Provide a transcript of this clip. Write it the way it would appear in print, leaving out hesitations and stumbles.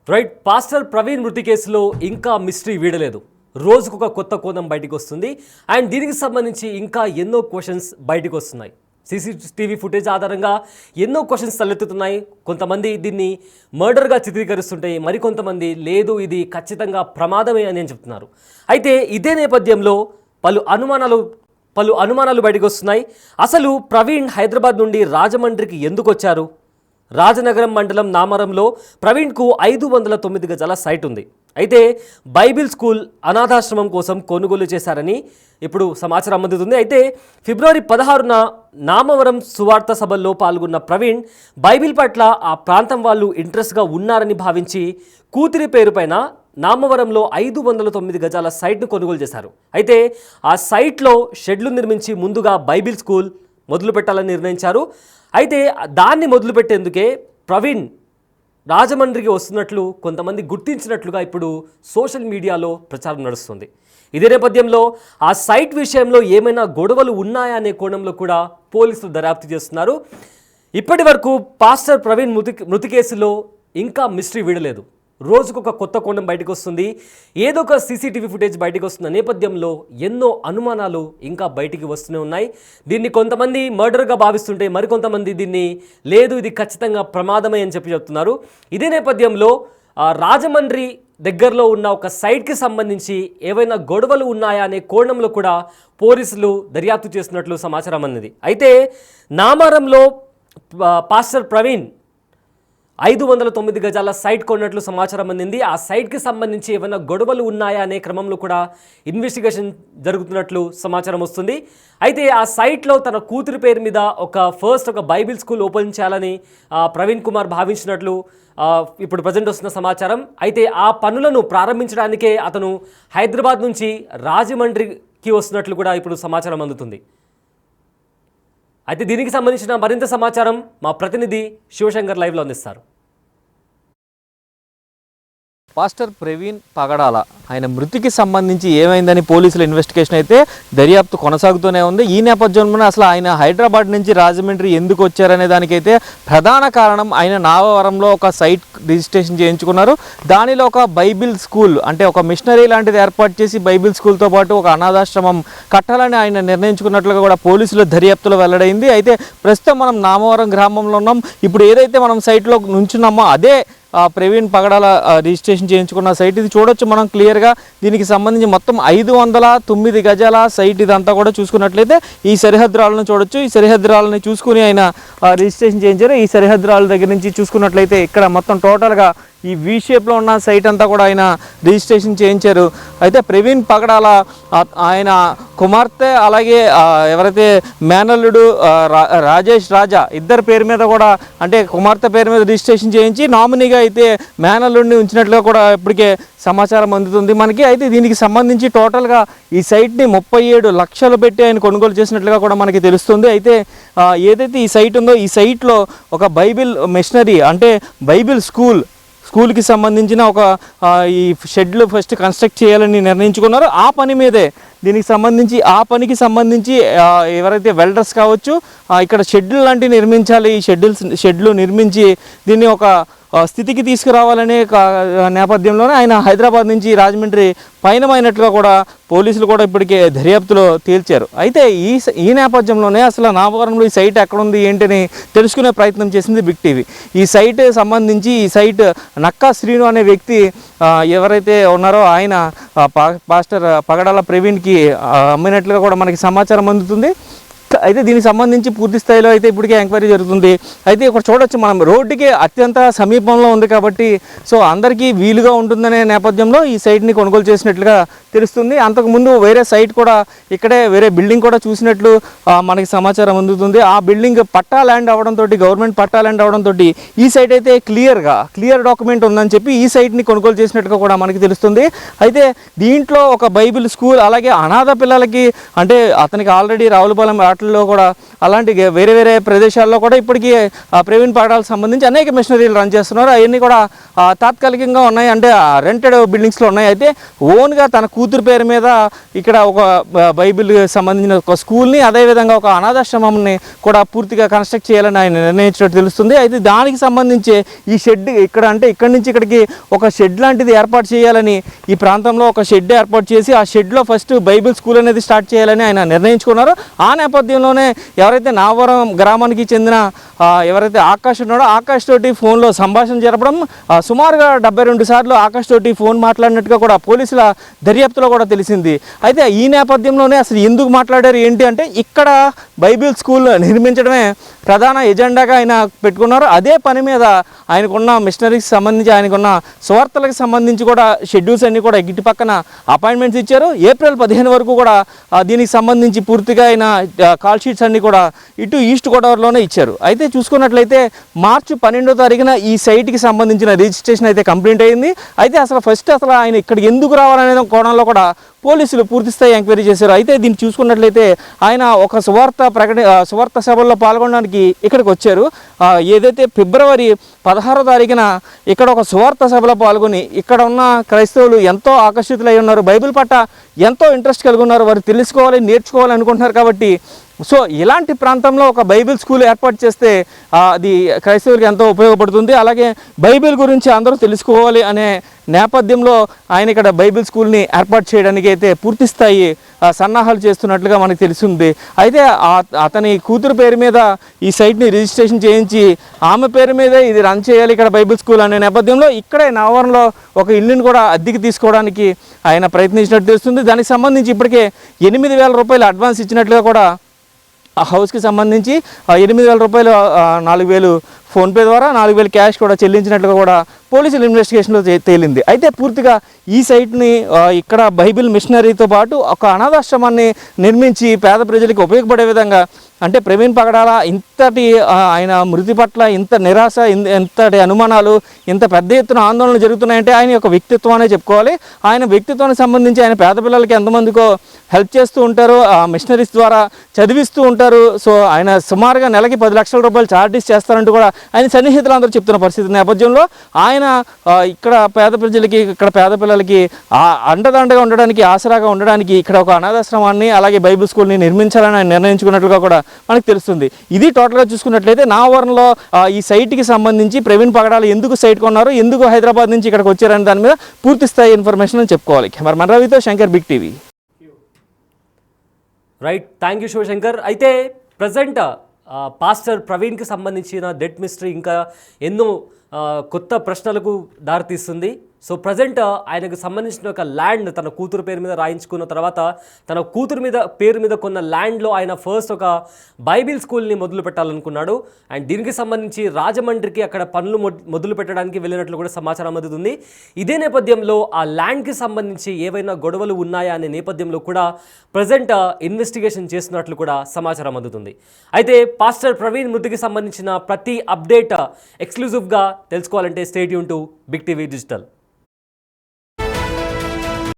Right. Pastor Praveen మృతి కేసులో ఇంకా మిస్టరీ వీడలేదు. రోజుకొక కొత్త కోణం బయటికి వస్తుంది. అండ్ దీనికి సంబంధించి ఇంకా ఎన్నో క్వశ్చన్స్ బయటికి వస్తున్నాయి. సీసీటీవీ ఫుటేజ్ ఆధారంగా ఎన్నో క్వశ్చన్స్ తలెత్తుతున్నాయి. కొంతమంది దీన్ని మర్డర్గా చిత్రీకరిస్తుంటే మరికొంతమంది లేదు ఇది ఖచ్చితంగా ప్రమాదమే అని చెప్తున్నారు. అయితే ఇదే నేపథ్యంలో పలు అనుమానాలు బయటకు వస్తున్నాయి. అసలు ప్రవీణ్ హైదరాబాద్ నుండి రాజమండ్రికి ఎందుకు వచ్చారు? రాజనగరం మండలం నామరంలో ప్రవీణ్కు 509 గజాల సైట్ ఉంది. అయితే బైబిల్ స్కూల్ అనాథాశ్రమం కోసం కొనుగోలు చేశారని ఇప్పుడు సమాచారం అందుతుంది. అయితే ఫిబ్రవరి 16న నామవరం సువార్త సభల్లో పాల్గొన్న ప్రవీణ్ బైబిల్ పట్ల ఆ ప్రాంతం వాళ్ళు ఇంట్రెస్ట్గా ఉన్నారని భావించి కూతురి పేరుపైన నామవరంలో 509 గజాల సైట్ను కొనుగోలు చేశారు. అయితే ఆ సైట్లో షెడ్లు నిర్మించి ముందుగా బైబిల్ స్కూల్ మొదలు పెట్టాలని నిర్ణయించారు. అయితే దాన్ని మొదలుపెట్టేందుకే ప్రవీణ్ రాజమండ్రికి వస్తున్నట్లు కొంతమంది గుర్తించినట్లుగా ఇప్పుడు సోషల్ మీడియాలో ప్రచారం నడుస్తుంది. ఇదే నేపథ్యంలో ఆ సైట్ విషయంలో ఏమైనా గొడవలు ఉన్నాయా అనే కోణంలో కూడా పోలీసులు దర్యాప్తు చేస్తున్నారు. ఇప్పటి వరకు పాస్టర్ ప్రవీణ్ మృతి కేసులో ఇంకా మిస్టరీ వీడలేదు. రోజుకొక కొత్త కోణం బయటకు వస్తుంది. ఏదో ఒక సీసీటీవీ ఫుటేజ్ బయటకు వస్తున్న నేపథ్యంలో ఎన్నో అనుమానాలు ఇంకా బయటికి వస్తూనే ఉన్నాయి. దీన్ని కొంతమంది మర్డర్గా భావిస్తుంటే మరికొంతమంది దీన్ని లేదు ఇది ఖచ్చితంగా ప్రమాదమే అని చెప్తున్నారు. ఇదే నేపథ్యంలో రాజమండ్రి దగ్గరలో ఉన్న ఒక సైట్కి సంబంధించి ఏవైనా గొడవలు ఉన్నాయా అనే కోణంలో కూడా పోలీసులు దర్యాప్తు చేస్తున్నట్లు సమాచారం అన్నది. అయితే నామారంలో పాస్టర్ ప్రవీణ్ 509 గజాల సైట్ కొన్నట్లు సమాచారం అందింది. ఆ సైట్కి సంబంధించి ఏమైనా గొడవలు ఉన్నాయా అనే క్రమంలో కూడా ఇన్వెస్టిగేషన్ జరుగుతున్నట్లు సమాచారం వస్తుంది. అయితే ఆ సైట్లో తన కూతురి పేరు మీద ఒక బైబిల్ స్కూల్ ఓపెన్ చేయాలని ప్రవీణ్ కుమార్ భావించినట్లు ఇప్పుడు ప్రజెంట్ వస్తున్న సమాచారం. అయితే ఆ పనులను ప్రారంభించడానికే అతను హైదరాబాద్ నుంచి రాజమండ్రికి వస్తున్నట్లు కూడా ఇప్పుడు సమాచారం అందుతుంది. అయితే దీనికి సంబంధించిన మరింత సమాచారం మా ప్రతినిధి శివశంకర్ లైవ్లో అందిస్తారు. పాస్టర్ ప్రవీణ్ పగడాల ఆయన మృతికి సంబంధించి ఏమైందని పోలీసుల ఇన్వెస్టిగేషన్ అయితే దర్యాప్తు కొనసాగుతూనే ఉంది. ఈ నేపథ్యంలోనే అసలు ఆయన హైదరాబాద్ నుంచి రాజమండ్రి ఎందుకు వచ్చారనే దానికైతే ప్రధాన కారణం ఆయన నామవరంలో ఒక సైట్ రిజిస్ట్రేషన్ చేయించుకున్నారు. దానిలో ఒక బైబిల్ స్కూల్ అంటే ఒక మిషనరీ లాంటిది ఏర్పాటు చేసి బైబిల్ స్కూల్తో పాటు ఒక అనాథాశ్రమం కట్టాలని ఆయన నిర్ణయించుకున్నట్లుగా కూడా పోలీసుల దర్యాప్తులో వెల్లడైంది. అయితే ప్రస్తుతం మనం నామవరం గ్రామంలో ఉన్నాం. ఇప్పుడు ఏదైతే మనం సైట్లో నుంచున్నామో అదే ప్రవీణ్ పగడాల రిజిస్ట్రేషన్ చేయించుకున్న సైట్. ఇది చూడొచ్చు మనం క్లియర్గా. దీనికి సంబంధించి మొత్తం 509 గజాల సైట్. ఇదంతా కూడా చూసుకున్నట్లయితే ఈ సరిహద్దురాలను చూడొచ్చు. ఈ సరిహద్దురాలని చూసుకుని ఆయన రిజిస్ట్రేషన్ చేయించారు. ఈ సరిహద్దురాల దగ్గర నుంచి చూసుకున్నట్లయితే ఇక్కడ మొత్తం టోటల్గా ఈ వి షేప్లో ఉన్న సైట్ అంతా కూడా ఆయన రిజిస్ట్రేషన్ చేయించారు. అయితే ప్రవీణ్ పగడాల ఆయన కుమార్తె అలాగే ఎవరైతే మేనల్లుడు రాజేష్ రాజా ఇద్దరి పేరు మీద కూడా అంటే కుమార్తె పేరు మీద రిజిస్ట్రేషన్ చేయించి నామినీగా అయితే మేనల్లుడిని ఉంచినట్లుగా కూడా ఇప్పటికే సమాచారం అందుతుంది మనకి. అయితే దీనికి సంబంధించి టోటల్గా ఈ సైట్ని 37 లక్షలు పెట్టి ఆయన కొనుగోలు చేసినట్లుగా కూడా మనకి తెలుస్తుంది. అయితే ఏదైతే ఈ సైట్ ఉందో ఈ సైట్లో ఒక బైబిల్ మిషనరీ అంటే బైబిల్ స్కూల్కి సంబంధించిన ఈ షెడ్లు ఫస్ట్ కన్స్ట్రక్ట్ చేయాలని నిర్ణయించుకున్నారు. ఆ పని మీదే ఆ పనికి సంబంధించి ఎవరైతే వెల్డర్స్ కావచ్చు ఇక్కడ షెడ్లు లాంటివి నిర్మించాలి. ఈ షెడ్లు నిర్మించి దీన్ని ఒక స్థితికి తీసుకురావాలనే నేపథ్యంలోనే ఆయన హైదరాబాద్ నుంచి రాజమండ్రి పయనమైనట్లుగా కూడా పోలీసులు కూడా ఇప్పటికే దర్యాప్తులో తేల్చారు. అయితే ఈ నేపథ్యంలోనే అసలు నామవరంలో ఈ సైట్ ఎక్కడుంది ఏంటని తెలుసుకునే ప్రయత్నం చేసింది బిగ్ టీవీ. ఈ సైట్ సంబంధించి ఈ సైట్ నక్కా శ్రీను అనే వ్యక్తి ఎవరైతే ఉన్నారో ఆయన పాస్టర్ పగడాల ప్రవీణ్కి అమ్మినట్లుగా కూడా మనకి సమాచారం అందుతుంది. అయితే దీనికి సంబంధించి పూర్తి స్థాయిలో అయితే ఇప్పటికే ఎంక్వైరీ జరుగుతుంది. అయితే ఇక్కడ చూడొచ్చు మనం రోడ్డుకి అత్యంత సమీపంలో ఉంది కాబట్టి సో అందరికీ వీలుగా ఉంటుందనే నేపథ్యంలో ఈ సైట్ని కొనుగోలు చేసినట్లుగా తెలుస్తుంది. అంతకుముందు వేరే సైట్ కూడా ఇక్కడే వేరే బిల్డింగ్ కూడా చూసినట్లు మనకి సమాచారం అందుతుంది. ఆ బిల్డింగ్ పట్టా ల్యాండ్ అవడంతో గవర్నమెంట్ పట్టా ల్యాండ్ అవడంతో ఈ సైట్ అయితే క్లియర్ డాక్యుమెంట్ ఉందని చెప్పి ఈ సైట్ని కొనుగోలు చేసినట్టుగా కూడా మనకి తెలుస్తుంది. అయితే దీంట్లో ఒక బైబిల్ స్కూల్ అలాగే అనాథ పిల్లలకి అంటే అతనికి ఆల్రెడీ రావులపాలెం వాటిల్లో కూడా అలాంటి వేరే వేరే ప్రదేశాల్లో కూడా ఇప్పటికీ ప్రవీణ్ పగడాలకు సంబంధించి అనేక మిషనరీలు రన్ చేస్తున్నారు. అవన్నీ కూడా తాత్కాలికంగా ఉన్నాయి, అంటే రెంటెడ్ బిల్డింగ్స్లో ఉన్నాయి. అయితే ఓన్గా తన కూతురు పేరు మీద ఇక్కడ ఒక బైబిల్ సంబంధించిన ఒక స్కూల్ని, అదేవిధంగా ఒక అనాథాశ్రమంని కూడా పూర్తిగా కన్స్ట్రక్ట్ చేయాలని ఆయన నిర్ణయించినట్టు తెలుస్తుంది. అయితే దానికి సంబంధించి ఈ షెడ్ ఇక్కడ, అంటే ఇక్కడి నుంచి ఇక్కడికి ఒక షెడ్ లాంటిది ఏర్పాటు చేయాలని, ఈ ప్రాంతంలో ఒక షెడ్ ఏర్పాటు చేసి ఆ షెడ్లో ఫస్ట్ బైబిల్ స్కూల్ అనేది స్టార్ట్ చేయాలని ఆయన నిర్ణయించుకున్నారు. ఆ నేపథ్యంలోనే ఎవరైతే నావరం గ్రామానికి చెందిన ఎవరైతే ఆకాష్ ఉన్నాడో ఆకాష్ తోటి ఫోన్లో సంభాషణ జరపడం, సుమారుగా 72 సార్లు ఆకాష్ తోటి ఫోన్ మాట్లాడినట్టుగా కూడా పోలీసుల దర్యాప్తులో కూడా తెలిసింది. అయితే ఈ నేపథ్యంలోనే అసలు ఎందుకు మాట్లాడారు ఏంటి అంటే, ఇక్కడ బైబిల్ స్కూల్ నిర్మించడమే ప్రధాన ఎజెండాగా ఆయన పెట్టుకున్నారు. అదే పని మీద ఆయనకున్న మిషనరీకి సంబంధించి, ఆయనకున్న సువార్తలకు సంబంధించి కూడా షెడ్యూల్స్ అన్నీ కూడా ఇటు పక్కన అపాయింట్మెంట్స్ ఇచ్చారు. ఏప్రిల్ 15 వరకు కూడా దీనికి సంబంధించి పూర్తిగా ఆయన కాల్ షీట్స్ అన్నీ కూడా ఇటు ఈస్ట్ గోదావరిలోనే ఇచ్చారు. అయితే చూసుకున్నట్లయితే మార్చి 12వ తారీఖున ఈ సైట్కి సంబంధించిన రిజిస్ట్రేషన్ అయితే కంప్లీట్ అయింది. అయితే అసలు అసలు ఆయన ఇక్కడికి ఎందుకు రావాలనే కోణంలో కూడా పోలీసులు పూర్తిస్థాయి ఎంక్వైరీ చేశారు. అయితే దీన్ని చూసుకున్నట్లయితే ఆయన ఒక సువార్త సభల్లో పాల్గొనడానికి ఇక్కడికి వచ్చారు. ఏదైతే ఫిబ్రవరి 16వ తారీఖున ఇక్కడ ఒక సువార్త సభలో పాల్గొని ఇక్కడ ఉన్న క్రైస్తవులు ఎంతో ఆకర్షితులై ఉన్నారు, బైబిల్ పట్ల ఎంతో ఇంట్రెస్ట్ కలిగి ఉన్నారు, వారు తెలుసుకోవాలి, నేర్చుకోవాలి అనుకుంటున్నారు. కాబట్టి సో ఇలాంటి ప్రాంతంలో ఒక బైబిల్ స్కూల్ ఏర్పాటు చేస్తే అది క్రైస్తవులకు ఎంతో ఉపయోగపడుతుంది. అలాగే బైబిల్ గురించి అందరూ తెలుసుకోవాలి అనే నేపథ్యంలో ఆయన ఇక్కడ బైబిల్ స్కూల్ని ఏర్పాటు చేయడానికి అయితే పూర్తి స్థాయి సన్నాహాలు చేస్తున్నట్లుగా మనకు తెలిసింది. అయితే అతని కూతురు పేరు మీద ఈ సైట్ని రిజిస్ట్రేషన్ చేయించి ఆమె పేరు మీద ఇది రన్ చేయాలి ఇక్కడ బైబిల్ స్కూల్ అనే నేపథ్యంలో ఇక్కడే నవరంలో ఒక ఇల్లుని కూడా అద్దెకి తీసుకోవడానికి ఆయన ప్రయత్నించినట్టు తెలుస్తుంది. దానికి సంబంధించి ఇప్పటికే 8,000 రూపాయలు అడ్వాన్స్ ఇచ్చినట్లుగా కూడా ఆ హౌస్కి సంబంధించి 8,000 రూపాయలు 4,000 ఫోన్పే ద్వారా 4,000 క్యాష్ కూడా చెల్లించినట్లుగా కూడా పోలీసులు ఇన్వెస్టిగేషన్లో తేలింది. అయితే పూర్తిగా ఈ సైట్ని ఇక్కడ బైబిల్ మిషనరీతో పాటు ఒక అనాథాశ్రమాన్ని నిర్మించి పేద ప్రజలకు ఉపయోగపడే విధంగా, అంటే ప్రవీణ్ పగడాల ఇంతటి ఆయన మృతి పట్ల ఇంత నిరాశ, ఇంతటి అనుమానాలు, ఇంత పెద్ద ఎత్తున ఆందోళనలు జరుగుతున్నాయంటే ఆయన యొక్క వ్యక్తిత్వానే చెప్పుకోవాలి. ఆయన వ్యక్తిత్వానికి సంబంధించి ఆయన పేద పిల్లలకి ఎంతమందికో హెల్ప్ చేస్తూ ఉంటారు, మిషనరీస్ ద్వారా చదివిస్తూ ఉంటారు. సో ఆయన సుమారుగా నెలకి 10 లక్షల రూపాయలు చార్జెస్ చేస్తారంటూ కూడా ఆయన సన్నిహితులు అందరూ చెప్తున్న పరిస్థితి నేపథ్యంలో ఆయన ఇక్కడ పేద ప్రజలకి, ఇక్కడ పేద పిల్లలకి అండదండగా ఉండడానికి, ఆసరాగా ఉండడానికి ఇక్కడ ఒక అనాథాశ్రమాన్ని అలాగే బైబిల్ స్కూల్ని నిర్మించాలని ఆయన నిర్ణయించుకున్నట్లుగా కూడా మనకు తెలుస్తుంది. ఇది టోటల్గా చూసుకున్నట్లయితే నావరంలో ఈ సైట్కి సంబంధించి ప్రవీణ్ పగడాలు ఎందుకు సైట్ కొన్నారు, ఎందుకు హైదరాబాద్ నుంచి ఇక్కడికి వచ్చారనే దాని మీద పూర్తి స్థాయి ఇన్ఫర్మేషన్ అని చెప్పుకోవాలి. కెమెరామెన్ రవితో Shankar, big TV. Right, thank you Shivashankar. అయితే ప్రజెంట్ పాస్టర్ ప్రవీణ్కి సంబంధించిన డెత్ మిస్టరీ ఇంకా ఎన్నో కొత్త ప్రశ్నలకు దారితీస్తుంది. సో ప్రజెంట్ ఆయనకు సంబంధించిన ఒక ల్యాండ్ తన కూతురు పేరు మీద రాయించుకున్న తర్వాత తన కూతురు పేరు మీద కొన్న ల్యాండ్లో ఆయన ఫస్ట్ ఒక బైబిల్ స్కూల్ని మొదలు పెట్టాలనుకున్నాడు. అండ్ దీనికి సంబంధించి రాజమండ్రికి అక్కడ పనులు మొదలు పెట్టడానికి వెళ్ళినట్లు కూడా సమాచారం అందుతుంది. ఇదే నేపథ్యంలో ఆ ల్యాండ్కి సంబంధించి ఏవైనా గొడవలు ఉన్నాయా అనే నేపథ్యంలో కూడా ప్రజెంట్ ఇన్వెస్టిగేషన్ చేస్తున్నట్లు కూడా సమాచారం అందుతుంది. అయితే పాస్టర్ ప్రవీణ్ మృతికి సంబంధించిన ప్రతి అప్డేట్ ఎక్స్క్లూజివ్గా తెలుసుకోవాలంటే stay tune to big TV digital.